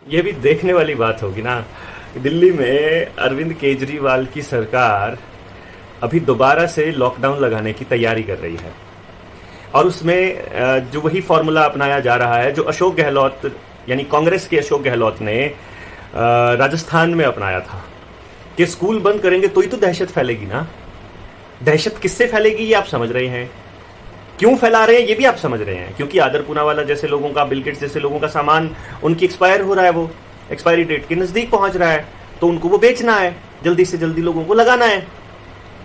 ये भी देखने वाली बात होगी ना। दिल्ली में अरविंद केजरीवाल की सरकार अभी दोबारा से लॉकडाउन लगाने की तैयारी कर रही है, और उसमें जो वही फॉर्मूला अपनाया जा रहा है जो अशोक गहलोत यानी कांग्रेस के अशोक गहलोत ने राजस्थान में अपनाया था कि स्कूल बंद करेंगे तो ही तो दहशत फैलेगी ना। दहशत किससे फैलेगी ये आप समझ रहे हैं, क्यों फैला रहे हैं ये भी आप समझ रहे हैं। क्योंकि आदर पूनावाला जैसे लोगों का, बिल गेट्स जैसे लोगों का सामान उनकी एक्सपायर हो रहा है, वो एक्सपायरी डेट के नजदीक पहुंच रहा है, तो उनको वो बेचना है, जल्दी से जल्दी लोगों को लगाना है।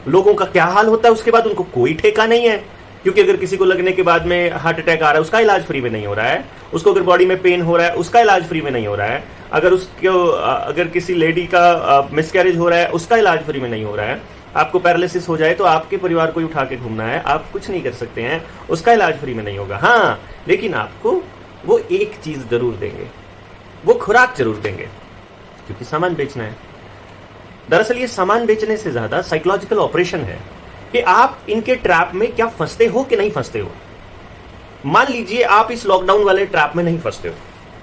लोगों का क्या हाल होता है उसके बाद उनको कोई ठेका नहीं है। क्योंकि अगर किसी को लगने के बाद में हार्ट अटैक आ रहा है उसका इलाज फ्री में नहीं हो रहा है, उसको अगर बॉडी में पेन हो रहा है उसका इलाज फ्री में नहीं हो रहा है, अगर किसी लेडी का मिसकैरेज हो रहा है उसका इलाज फ्री में नहीं हो रहा है, आपको पैरालिसिस हो जाए तो आपके परिवार को ही उठा के घूमना है, आप कुछ नहीं कर सकते हैं, उसका इलाज फ्री में नहीं होगा। हाँ, लेकिन आपको वो एक चीज जरूर देंगे, वो खुराक जरूर देंगे, क्योंकि सामान बेचना है। दरअसल ये सामान बेचने से ज्यादा साइकोलॉजिकल ऑपरेशन है कि आप इनके ट्रैप में क्या फंसते हो कि नहीं फंसते हो। मान लीजिए आप इस लॉकडाउन वाले ट्रैप में नहीं फंसते हो,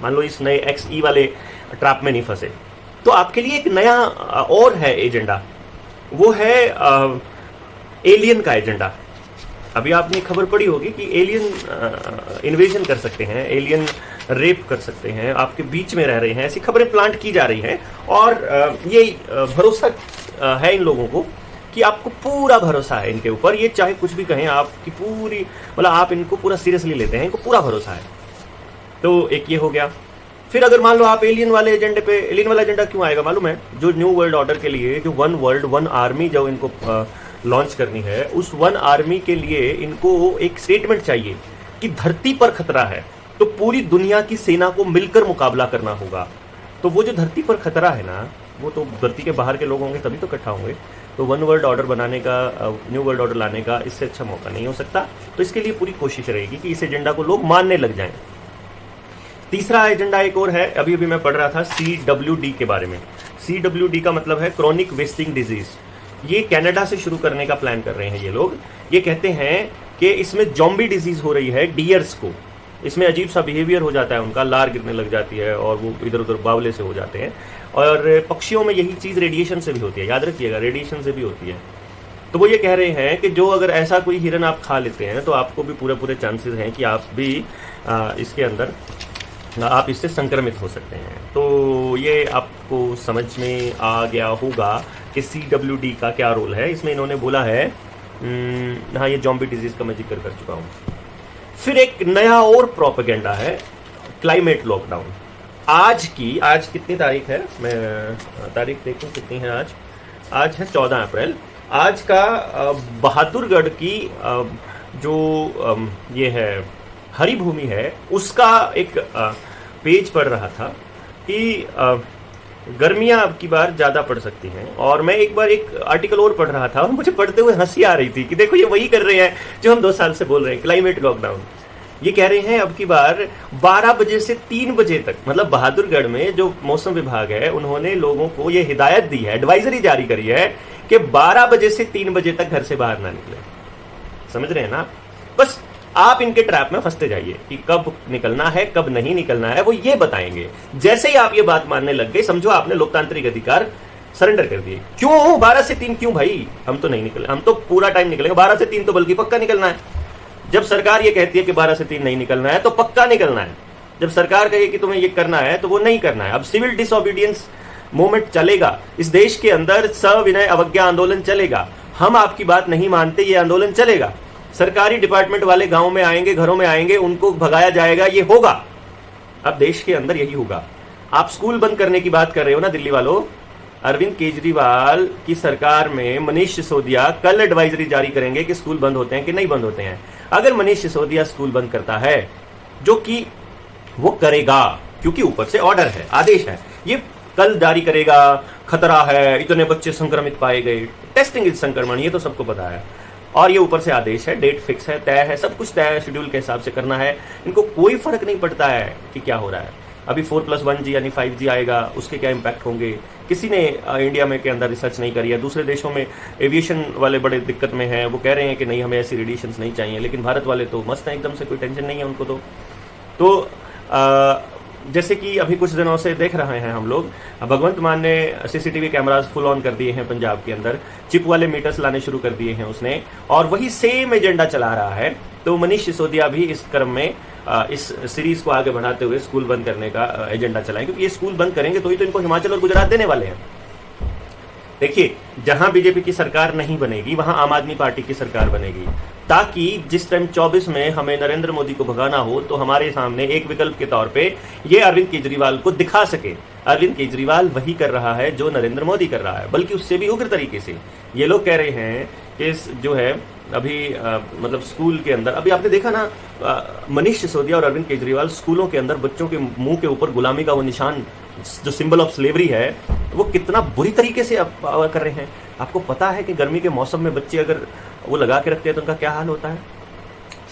मान लो इस नए XE वाले ट्रैप में नहीं फंसे, तो आपके लिए एक नया और है एजेंडा, वो है एलियन का एजेंडा। अभी आपने खबर पड़ी होगी कि एलियन इन्वेजन कर सकते हैं, एलियन रेप कर सकते हैं, आपके बीच में रह रहे हैं, ऐसी खबरें प्लांट की जा रही हैं। और ये भरोसा है इन लोगों को कि आपको पूरा भरोसा है इनके ऊपर, ये चाहे कुछ भी कहें, आपकी पूरी मतलब आप इनको पूरा सीरियसली लेते हैं, इनको पूरा भरोसा है। तो एक ये हो गया। फिर अगर मान लो आप एलियन वाले एजेंडे पे, एलियन वाला एजेंडा क्यों आएगा मालूम है? जो न्यू वर्ल्ड ऑर्डर के लिए जो वन वर्ल्ड वन आर्मी जो इनको लॉन्च करनी है, उस वन आर्मी के लिए इनको एक स्टेटमेंट चाहिए कि धरती पर खतरा है तो पूरी दुनिया की सेना को मिलकर मुकाबला करना होगा। तो वो जो धरती पर खतरा है ना, वो तो धरती के बाहर के लोग होंगे तभी तो इकट्ठा होंगे। तो वन वर्ल्ड ऑर्डर बनाने का, न्यू वर्ल्ड ऑर्डर लाने का इससे अच्छा मौका नहीं हो सकता। तो इसके लिए पूरी कोशिश रहेगी कि इस एजेंडा को लोग मानने लग जाएं। तीसरा एजेंडा एक और है, अभी अभी मैं पढ़ रहा था CWD के बारे में। CWD का मतलब है क्रॉनिक वेस्टिंग डिजीज। ये कनाडा से शुरू करने का प्लान कर रहे हैं ये लोग। ये कहते हैं कि इसमें जॉम्बी डिजीज हो रही है डियर्स को, इसमें अजीब सा बिहेवियर हो जाता है उनका, लार गिरने लग जाती है और वो इधर उधर बावले से हो जाते हैं। और पक्षियों में यही चीज़ रेडिएशन से भी होती है, याद रखिएगा, रेडिएशन से भी होती है। तो वो ये कह रहे हैं कि जो अगर ऐसा कोई हिरन आप खा लेते हैं तो आपको भी पूरे चांसेस हैं कि आप भी इसके अंदर आप इससे संक्रमित हो सकते हैं। तो ये आपको समझ में आ गया होगा कि CWD का क्या रोल है। इसमें इन्होंने बोला है, हाँ, ये जॉम्बी डिजीज का मैं जिक्र कर चुका हूँ। फिर एक नया और प्रोपेगेंडा है, क्लाइमेट लॉकडाउन। आज कितनी तारीख है, मैं तारीख देखूं कितनी है आज है 14 अप्रैल। आज का बहादुरगढ़ की जो ये है हरी भूमि है, उसका एक पेज पढ़ रहा था कि गर्मियां अब की बार ज्यादा पड़ सकती हैं। और मैं एक बार एक आर्टिकल और पढ़ रहा था और मुझे पढ़ते हुए हंसी आ रही थी कि देखो ये वही कर रहे हैं जो हम 2 साल से बोल रहे हैं, क्लाइमेट लॉकडाउन। ये कह रहे हैं अब की बार 12 बजे से 3 बजे तक, मतलब बहादुरगढ़ में जो मौसम विभाग है उन्होंने लोगों को ये हिदायत दी है, एडवाइजरी जारी करी है कि 12 बजे से 3 बजे तक घर से बाहर ना निकले। समझ रहे हैं ना? बस आप इनके ट्रैप में फंसते जाइए कि कब निकलना है कब नहीं निकलना है, वो ये बताएंगे। जैसे ही आप ये बात मानने लग गए, समझो आपने लोकतांत्रिक अधिकार सरेंडर कर दिए। क्यों 12 से 3? क्यों भाई, हम तो नहीं निकले, हम तो पूरा टाइम निकलेंगे। 12 से 3 तो बल्कि पक्का निकलना है। जब सरकार ये कहती है कि 12 से 3 नहीं निकलना है तो पक्का निकलना है। जब सरकार कहे कि तुम्हें ये करना है तो वो नहीं करना है। अब सिविल डिसओबीडियंस मूवमेंट चलेगा इस देश के अंदर, सविनय अवज्ञा आंदोलन चलेगा। हम आपकी बात नहीं मानते, ये आंदोलन चलेगा। सरकारी डिपार्टमेंट वाले गांव में आएंगे, घरों में आएंगे, उनको भगाया जाएगा, ये होगा। अब देश के अंदर यही होगा। आप स्कूल बंद करने की बात कर रहे हो ना दिल्ली वालों, अरविंद केजरीवाल की सरकार में मनीष सिसोदिया कल एडवाइजरी जारी करेंगे कि स्कूल बंद होते हैं कि नहीं बंद होते हैं। अगर मनीष सिसोदिया स्कूल बंद करता है, जो कि वो करेगा क्योंकि ऊपर से ऑर्डर है, आदेश है, ये कल जारी करेगा, खतरा है, इतने बच्चे संक्रमित पाए गए, टेस्टिंग इज संक्रमण, ये तो सबको पता है। और ये ऊपर से आदेश है, डेट फिक्स है, तय है, सब कुछ तय है, शेड्यूल के हिसाब से करना है। इनको कोई फर्क नहीं पड़ता है कि क्या हो रहा है। अभी 4+1G यानी 5G आएगा, उसके क्या इम्पैक्ट होंगे, किसी ने इंडिया में के अंदर रिसर्च नहीं करी है। दूसरे देशों में एविएशन वाले बड़े दिक्कत में हैं, वो कह रहे हैं कि नहीं हमें ऐसी रेडिएशंस नहीं चाहिए, लेकिन भारत वाले तो मस्त हैं, एकदम से कोई टेंशन नहीं है उनको। तो जैसे कि अभी कुछ दिनों से देख रहे हैं हम लोग, भगवंत मान ने सीसीटीवी कैमराज फुल ऑन कर दिए हैं पंजाब के अंदर, चिप वाले मीटर्स लाने शुरू कर दिए हैं उसने, और वही सेम एजेंडा चला रहा है। तो मनीष सिसोदिया भी इस क्रम में इस सीरीज को आगे बढ़ाते हुए स्कूल बंद करने का एजेंडा चलाएं, क्योंकि ये स्कूल बंद करेंगे तो ही तो इनको हिमाचल और गुजरात देने वाले हैं। देखिए, जहां बीजेपी की सरकार नहीं बनेगी वहां आम आदमी पार्टी की सरकार बनेगी, ताकि जिस टाइम 24 में हमें नरेंद्र मोदी को भगाना हो तो हमारे सामने एक विकल्प के तौर पे ये अरविंद केजरीवाल को दिखा सके। अरविंद केजरीवाल वही कर रहा है जो नरेंद्र मोदी कर रहा है, बल्कि उससे भी उग्र तरीके से। ये लोग कह रहे हैं कि जो है अभी मतलब स्कूल के अंदर, अभी आपने देखा ना, मनीष सिसोदिया और अरविंद केजरीवाल स्कूलों के अंदर बच्चों के मुंह के ऊपर गुलामी का वो निशान, जो सिंबल ऑफ स्लेवरी है, वो कितना बुरी तरीके से कर रहे हैं। आपको पता है कि गर्मी के मौसम में बच्चे अगर वो लगा के रखते हैं तो उनका क्या हाल होता है।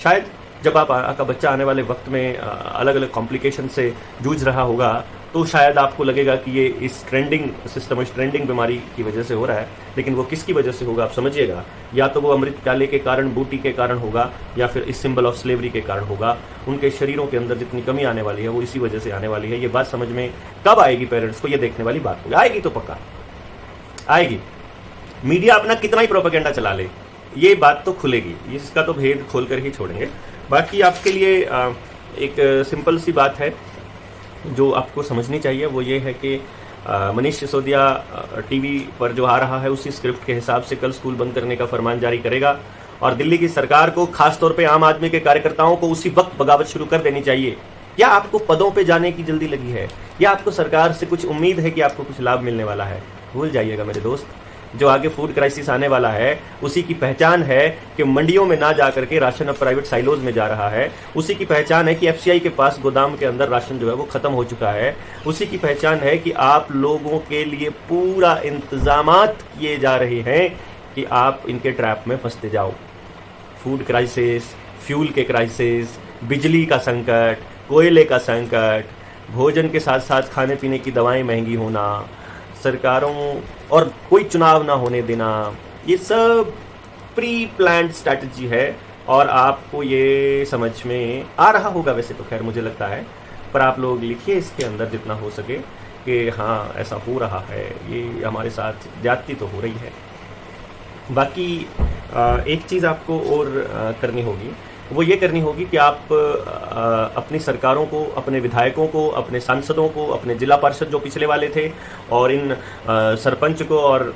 शायद जब आपका बच्चा आने वाले वक्त में अलग अलग कॉम्प्लिकेशन से जूझ रहा होगा तो शायद आपको लगेगा कि ये इस ट्रेंडिंग सिस्टम, इस ट्रेंडिंग बीमारी की वजह से हो रहा है, लेकिन वो किसकी वजह से होगा आप समझिएगा। या तो वो अमृत प्याले के कारण, बूटी के कारण होगा, या फिर इस सिंबल ऑफ स्लेवरी के कारण होगा। उनके शरीरों के अंदर जितनी कमी आने वाली है वो इसी वजह से आने वाली है। ये बात समझ में कब आएगी पेरेंट्स को, ये देखने वाली बात होगी। आएगी तो पक्का आएगी। मीडिया अपना कितना ही प्रोपेगेंडा चला ले, ये बात तो खुलेगी, इसका तो भेद खोलकर ही छोड़ेंगे। बाकी आपके लिए एक सिंपल सी बात है जो आपको समझनी चाहिए, वो ये है कि मनीष सिसोदिया टीवी पर जो आ रहा है उसी स्क्रिप्ट के हिसाब से कल स्कूल बंद करने का फरमान जारी करेगा, और दिल्ली की सरकार को, खासतौर पे आम आदमी के कार्यकर्ताओं को उसी वक्त बगावत शुरू कर देनी चाहिए। या आपको पदों पे जाने की जल्दी लगी है, या आपको सरकार से कुछ उम्मीद है कि आपको कुछ लाभ मिलने वाला है, भूल जाइएगा मेरे दोस्त। जो आगे फूड क्राइसिस आने वाला है उसी की पहचान है कि मंडियों में ना जाकर के राशन अब प्राइवेट साइलोज में जा रहा है। उसी की पहचान है कि एफसीआई के पास गोदाम के अंदर राशन जो है वो खत्म हो चुका है। उसी की पहचान है कि आप लोगों के लिए पूरा इंतजामात किए जा रहे हैं कि आप इनके ट्रैप में फंसते जाओ। फूड क्राइसिस, फ्यूल के क्राइसिस, बिजली का संकट, कोयले का संकट, भोजन के साथ साथ खाने पीने की दवाएं महंगी होना, सरकारों और कोई चुनाव ना होने देना, ये सब प्री प्लान्ड स्ट्रैटेजी है। और आपको ये समझ में आ रहा होगा वैसे तो, खैर मुझे लगता है, पर आप लोग लिखिए इसके अंदर जितना हो सके कि हाँ ऐसा हो रहा है, ये हमारे साथ ज्यादती तो हो रही है। बाकी एक चीज़ आपको और करनी होगी, वो ये करनी होगी कि आप अपनी सरकारों को, अपने विधायकों को, अपने सांसदों को, अपने जिला पार्षद जो पिछले वाले थे, और इन सरपंच को, और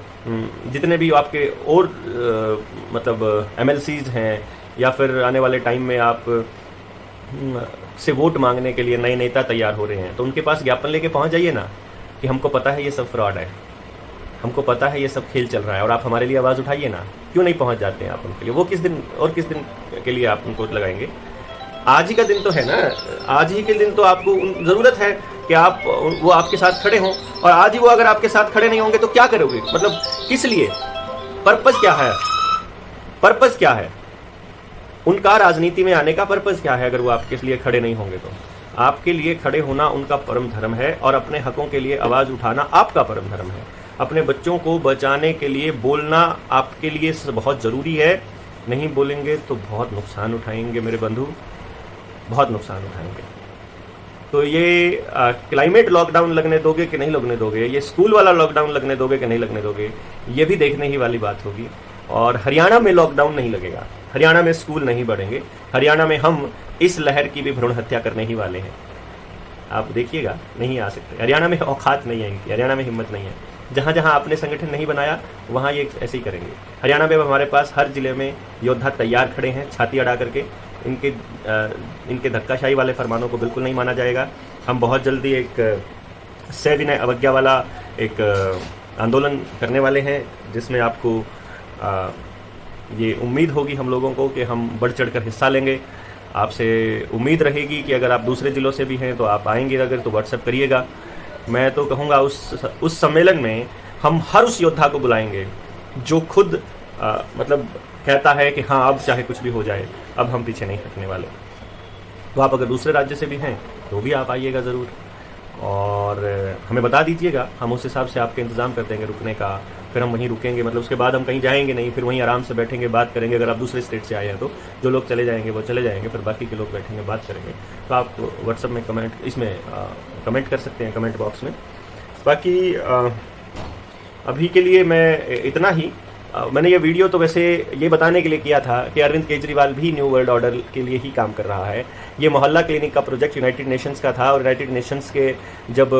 जितने भी आपके और मतलब एमएलसीज हैं, या फिर आने वाले टाइम में आप से वोट मांगने के लिए नए नेता तैयार हो रहे हैं, तो उनके पास ज्ञापन लेके पहुंच जाइए ना कि हमको पता है ये सब फ्रॉड है, हमको पता है ये सब खेल चल रहा है, और आप हमारे लिए आवाज़ उठाइए ना। क्यों नहीं पहुंच जाते हैं आप उनके लिए? वो किस दिन और किस दिन के लिए आप उनको लगाएंगे? आज ही का दिन तो है ना, आज ही के दिन तो आपको ज़रूरत है कि आप, वो आपके साथ खड़े हों, और आज ही वो अगर आपके साथ खड़े नहीं होंगे तो क्या करोगे? मतलब किस लिए? पर्पस क्या है? पर्पस क्या है उनका? राजनीति में आने का पर्पस क्या है अगर वो आपके लिए खड़े नहीं होंगे तो? आपके लिए खड़े होना उनका परम धर्म है, और अपने हकों के लिए आवाज़ उठाना आपका परम धर्म है। अपने बच्चों को बचाने के लिए बोलना आपके लिए बहुत ज़रूरी है। नहीं बोलेंगे तो बहुत नुकसान उठाएंगे मेरे बंधु, बहुत नुकसान उठाएंगे। तो ये क्लाइमेट लॉकडाउन लगने दोगे कि नहीं लगने दोगे, ये स्कूल वाला लॉकडाउन लगने दोगे कि नहीं लगने दोगे, ये भी देखने ही वाली बात होगी। और हरियाणा में लॉकडाउन नहीं लगेगा, हरियाणा में स्कूल नहीं बढ़ेंगे, हरियाणा में हम इस लहर की भी भ्रूण हत्या करने ही वाले हैं। आप देखिएगा, नहीं आ सकते। हरियाणा में औकात नहीं है इनकी, हरियाणा में हिम्मत नहीं है। जहाँ जहाँ आपने संगठन नहीं बनाया वहाँ ये ऐसे ही करेंगे। हरियाणा में हमारे पास हर जिले में योद्धा तैयार खड़े हैं छाती अड़ा करके। इनके धक्काशाही वाले फरमानों को बिल्कुल नहीं माना जाएगा। हम बहुत जल्दी एक सविनय अवज्ञा वाला एक आंदोलन करने वाले हैं, जिसमें आपको ये उम्मीद होगी हम लोगों को कि हम बढ़ चढ़ कर हिस्सा लेंगे। आपसे उम्मीद रहेगी कि अगर आप दूसरे ज़िलों से भी हैं तो आप आएंगे, अगर तो व्हाट्सएप करिएगा। मैं तो कहूँगा उस सम्मेलन में हम हर उस योद्धा को बुलाएंगे जो खुद मतलब कहता है कि हाँ अब चाहे कुछ भी हो जाए, अब हम पीछे नहीं हटने वाले। तो आप अगर दूसरे राज्य से भी हैं तो भी आप आइएगा ज़रूर, और हमें बता दीजिएगा, हम उस हिसाब से आपके इंतज़ाम कर देंगे रुकने का, फिर हम वहीं रुकेंगे, मतलब उसके बाद हम कहीं जाएंगे नहीं, फिर वहीं आराम से बैठेंगे, बात करेंगे। अगर आप दूसरे स्टेट से आए हैं तो जो लोग चले जाएंगे वो चले जाएंगे, फिर बाकी के लोग बैठेंगे, बात करेंगे। तो आप व्हाट्सएप में कमेंट कर सकते हैं, कमेंट बॉक्स में। बाकी अभी के लिए मैं इतना ही। मैंने ये वीडियो तो वैसे ये बताने के लिए किया था कि अरविंद केजरीवाल भी न्यू वर्ल्ड ऑर्डर के लिए ही काम कर रहा है। ये मोहल्ला क्लिनिक का प्रोजेक्ट यूनाइटेड नेशंस का था, और यूनाइटेड नेशंस के जब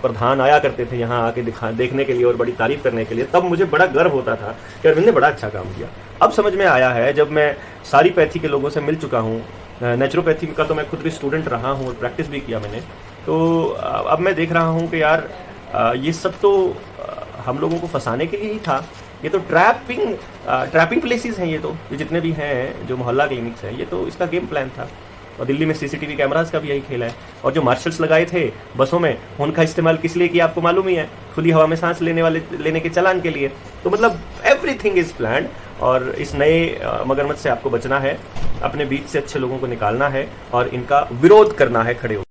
प्रधान आया करते थे यहाँ आके देखने के लिए और बड़ी तारीफ करने के लिए, तब मुझे बड़ा गर्व होता था कि अरविंद ने बड़ा अच्छा काम किया। अब समझ में आया है, जब मैं सारी पैथी के लोगों से मिल चुका हूँ, नेचुरोपैथी का तो मैं खुद भी स्टूडेंट रहा हूँ और प्रैक्टिस भी किया मैंने, तो अब मैं देख रहा हूँ कि यार ये सब तो हम लोगों को फंसाने के लिए ही था। ये तो ट्रैपिंग प्लेसेस हैं, ये जितने भी हैं जो मोहल्ला क्लिनिक्स हैं, ये तो इसका गेम प्लान था। और दिल्ली में सीसीटीवी कैमरास का भी यही खेल है। और जो मार्शल्स लगाए थे बसों में, उनका इस्तेमाल किस लिए किया आपको मालूम ही है, खुली हवा में सांस लेने के चालान के लिए। तो मतलब एवरीथिंग इज प्लान्ड। और इस नए मगरमच्छ से आपको बचना है, अपने बीच से अच्छे लोगों को निकालना है और इनका विरोध करना है खड़े होकर।